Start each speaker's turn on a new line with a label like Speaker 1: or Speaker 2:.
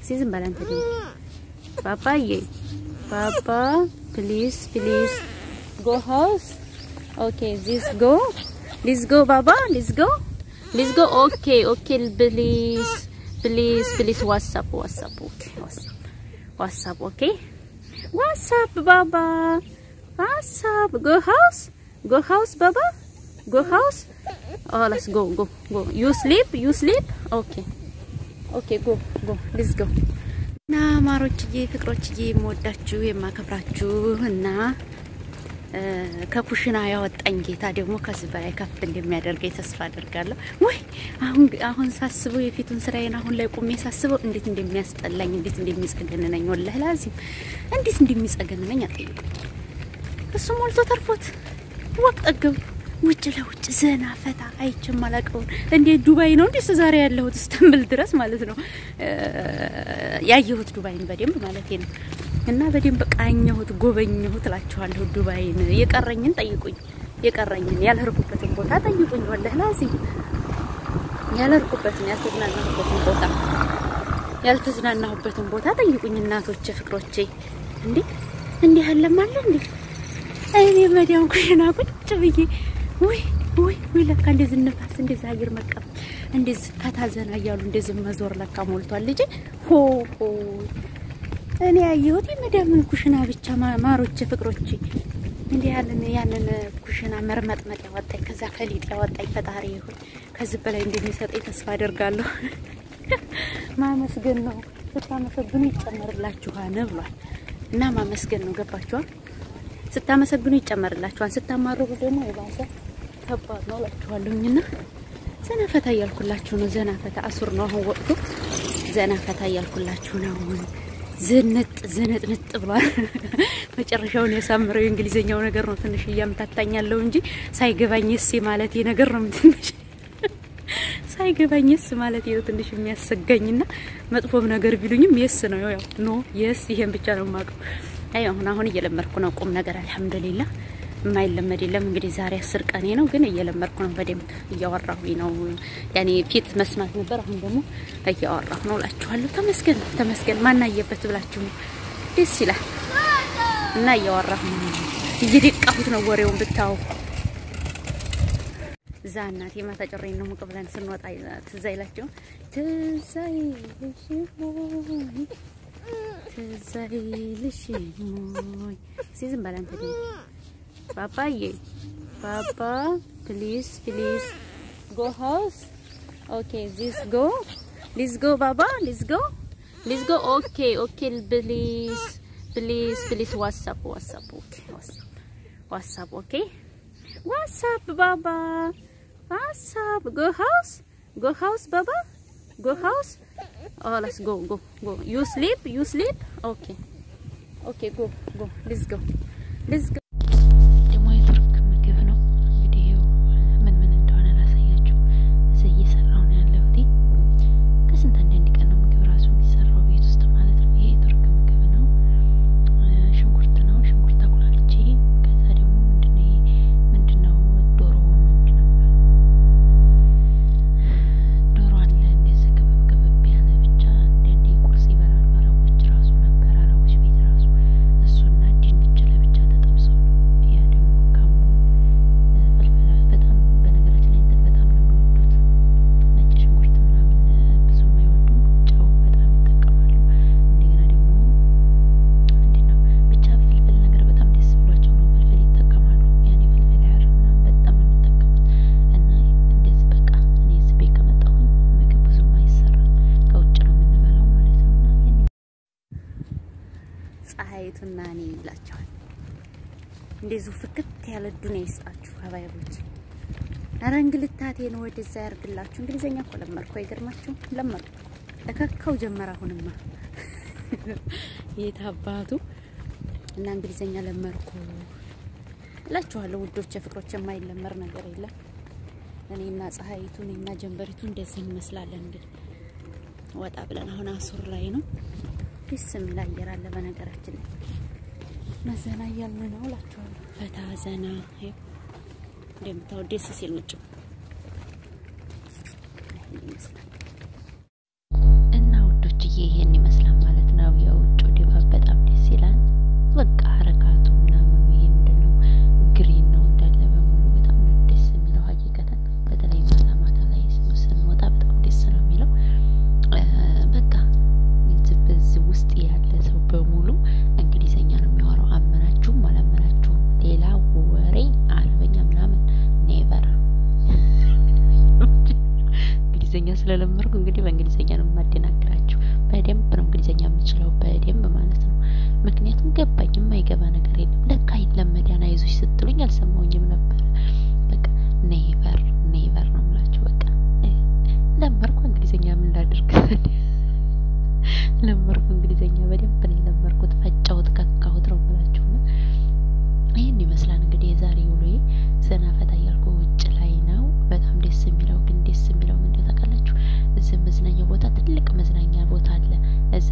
Speaker 1: Season balance. Papa, ye. Papa, please, please. Go house. Okay, this go. Let's go, Baba. Let's go. Let's go. Okay, okay, please. Please, please. WhatsApp, WhatsApp. Okay, WhatsApp. WhatsApp, okay? WhatsApp, Baba. WhatsApp. Go house. Go house, Baba. Go house. Oh, let's go, go, go. You sleep? You sleep? Okay. Okay, go, go. Let's go. Na marochዬ ፍቅሮችዬ ሞዳችሁ የማከብራችሁ እና ከኩሽና ያወጣኝ ጌታ ደግሞ ከዚህ በላይ ከፍ እንደሚያደርገኝ ተስፋ አደርጋለሁ። ወይ አሁን ሳስበው የፊቱን ስራዬን አሁን ላይ ቆሜ ሳስበው እንዴት እንደሚያስጠላኝ እንዴት እንደሚጸገነነኝ ወላሂ ላዚም እንዴት እንደሚጸገነነኝ አጠይቁኝ። እሱ ሞልቶ ተርፎት ወቅጠገብ ውጭ ለውጭ ዘና ፈታ አይችም ማላቀው እንዴ ዱባይ ነው እንዴ ዛሬ ያለሁት ኢስታንቡል ድረስ ማለት ነው ያየሁት ዱባይን በደንብ ማለት ነው እና በደንብ ቃኘሁት ጎበኘሁት ላችኋለሁ ዱባይን የቀረኝን ጠይቁኝ የቀረኝን ያልህርኩበትን ቦታ ጠይቁኝ ወላሂ ላዚም ያልህርኩበትን ያልተዝናናሁበትን ቦታ ጠይቁኝ እናቶቼ ፍቅሮቼ እንዴ ያለማለ እንዴ አይኔ መዲያም ኩሽና ቁጭ ብዬ ወይ ለካ እንደዚህ ንፋስ እንደዚህ አየር መቀበል እንደዚህ ፈታዘና ያያሉ እንደዚህ መዞር ለካ ሞልቷል ልጅ ሆ እኔ ያየሁት የመዳምን ኩሽና ብቻ ማሮቼ ፍቅሮቼ እንዴ ያንን ኩሽና መርመጥመጥ ያወጣኝ ከዛ ከሊጥ ያወጣኝ ፈጣሪ ይሁን ከዚህ በላይ እንደሚሰጠኝ ተስፋ አደርጋለሁ ማመስገን ነው ስታመሰግኑ ይጨመርላችኋል ብሏል እና ማመስገን ነው ገባችኋል ስታመሰግኑ ይጨመርላችኋል ስታማሩ ደግሞ ይባሰ ከባድ ነው ላችኋለሁኝና ዘና ፈታ ያልኩላችሁ ነው ዘና ፈታ አሱር ነው አሁን ወቅቱ ዘና ፈታ ያልኩላችሁ ነው ዝንጥ ብሏል መጨረሻውን ያሳምረው እንግሊዘኛው ነገር ነው ትንሽ ያምታታኛለው እንጂ ሳይገባኝስ ማለት ነገር ነው ትንሽ ሳይገባኝስ ማለት ነው ትንሽ የሚያሰጋኝና መጥፎም ነገር ቢሉኝም የስ ነው ያው ኖ የስ ይሄን ብቻ ነው ማቀው አሁን እየለመርኩ ነው ቁም ነገር አልহামዱሊላህ የማይለመድ የለም እንግዲህ ዛሬ 10 ቀኔ ነው ግን እየለመርኩ ነው በደንብ እያወራሁኝ ነው ያኔ ፊት መስማት ነበር አሁን ደግሞ እያወራሁ ነው ላችኋለሁ ተመስገን ማናየበት ብላችሁ ደስ ይላል እና እያወራሁ እየደቃሁት ነው ወሬውን ብታው ዛናት የማታጨረኝ ነው ሙቀብለን ስንወጣ ትዛይላችሁ ትዛይልሽ ሞይ ሲዝም ባላንተ Papa, ye. Papa, please, please. Go house. Okay, this go. Let's go, Baba. Let's go. Let's go. Okay, okay, please. Please, please. WhatsApp. Okay, WhatsApp, okay? WhatsApp, Baba. WhatsApp. Go house. Go house, Baba. Go house. Oh, let's go. You sleep? Okay. Okay, go. Let's go. ፀሐይቱና እኔ ይላችኋል እንደዚህ ፍክት ያለ ዱንያ ይስጣችሁ አባይቦች አረንግልታቴ ነው ወደዛ ያርግላችሁ እንግሊዘኛ እኮ ለመርኩ አይገርማችሁ ለመርኩ ለከካው ጀመረ አሁንማ የታባቱ እና እንግሊዘኛ ለመርኩ ላችኋለሁ ውዶቼ ፍቅሮቼ የማይለመር ነገር የለም እኔና ፀሐይቱን እና ጀንበሪቱ እንደዚህ እንመስላለን እንግዲህ ወጣ ብለን አሁን አሱር ላይ ነው ይስም ላየራለ በነገራችን መዘና ያልን ነው ላችኋለሁ ፈታ ዘና እንደምታው ደስ ሲል ውጭ እና ውዶችዬ ይሄን ይመስላል ስለለመርኩ እንግዲህ በእንግሊዘኛ ነው ማደናግራችሁ በደንብ ነው እንግሊዘኛ የምችለው በደንብ ማለት ነው ምክንያቱም ገባኝ የማይገባ ነገር የለም ለካ ይለመዳና አይዞሽ ስትሉኝ አልሰማውኝም ነበር በቃ ኔቨር ነው ማለት በቃ ለመርኩ እንግሊዘኛ ምን ላድርግ ለመርኩ እንግሊዘኛ በደንብ ነው ለመርኩት ፈጫውት ከካሁት ነው ብላችሁና ይሄን ይመስላል እንግዲህ የዛሬ ውሎዬ ዘና ፈታ ያልኩ ውጭ ላይ ነው በጣም ደስ የሚለው ግን ደስ የሚለው ምን ተካላችሁ እዚህ መዝናኛ ቦታ ትልቅ መዝናኛ ቦታ አለ እዛ